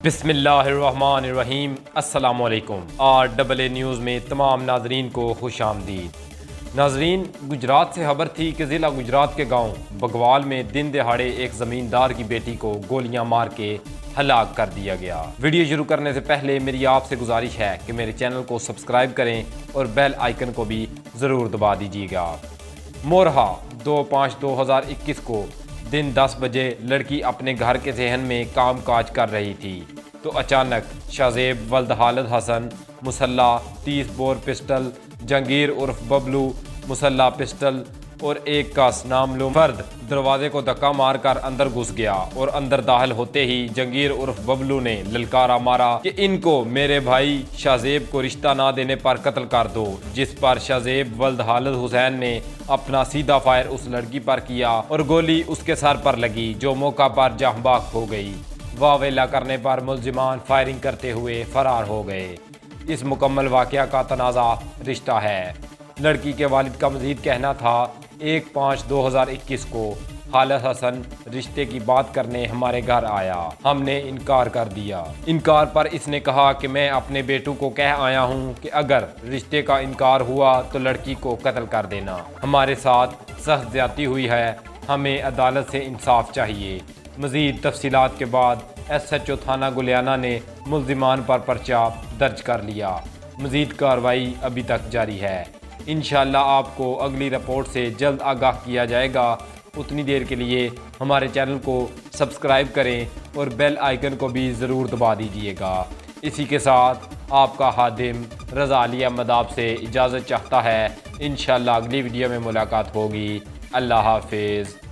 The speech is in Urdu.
بسم اللہ الرحمن الرحیم۔ السلام علیکم۔ RAA نیوز میں تمام ناظرین کو خوش آمدید۔ ناظرین، گجرات سے خبر تھی کہ ضلع گجرات کے گاؤں بگوال میں دن دہاڑے ایک زمیندار کی بیٹی کو گولیاں مار کے ہلاک کر دیا گیا۔ ویڈیو شروع کرنے سے پہلے میری آپ سے گزارش ہے کہ میرے چینل کو سبسکرائب کریں اور بیل آئیکن کو بھی ضرور دبا دیجیے گا۔ مورہا 2/5/2021 کو دن 10 بجے لڑکی اپنے گھر کے صحن میں کام کاج کر رہی تھی تو اچانک شہزیب ولد حالد حسن مسلح 30 بور پسٹل، جنگیر عرف ببلو مسلح پسٹل اور ایک کس نامعلوم فرد دروازے کو دھکا مار کر اندر گھس گیا اور اندر داخل ہوتے ہی جنگیر عرف ببلو نے للکارا مارا کہ ان کو میرے بھائی شہزیب کو رشتہ نہ دینے پر قتل کر دو، جس پر شہزیب ولد حالد حسین نے اپنا سیدھا فائر اس لڑکی پر کیا اور گولی اس کے سر پر لگی جو موقع پر جاں بحق ہو گئی۔ واہ ویلا کرنے پر ملزمان فائرنگ کرتے ہوئے فرار ہو گئے۔ اس مکمل واقعہ کا تنازع رشتہ ہے۔ لڑکی کے والد کا مزید کہنا تھا 1/5/2021 کو حالد حسن رشتے کی بات کرنے ہمارے گھر آیا، ہم نے انکار کر دیا۔ انکار پر اس نے کہا کہ میں اپنے بیٹوں کو کہہ آیا ہوں کہ اگر رشتے کا انکار ہوا تو لڑکی کو قتل کر دینا۔ ہمارے ساتھ سخت زیادتی ہوئی ہے، ہمیں عدالت سے انصاف چاہیے۔ مزید تفصیلات کے بعد SHO تھانہ گلیانہ نے ملزمان پر پرچہ درج کر لیا۔ مزید کارروائی ابھی تک جاری ہے۔ انشاءاللہ آپ کو اگلی رپورٹ سے جلد آگاہ کیا جائے گا۔ اتنی دیر کے لیے ہمارے چینل کو سبسکرائب کریں اور بیل آئیکن کو بھی ضرور دبا دیجیے گا۔ اسی کے ساتھ آپ کا خادم رضا علی احمد آپ سے اجازت چاہتا ہے۔ انشاءاللہ اگلی ویڈیو میں ملاقات ہوگی۔ اللہ حافظ۔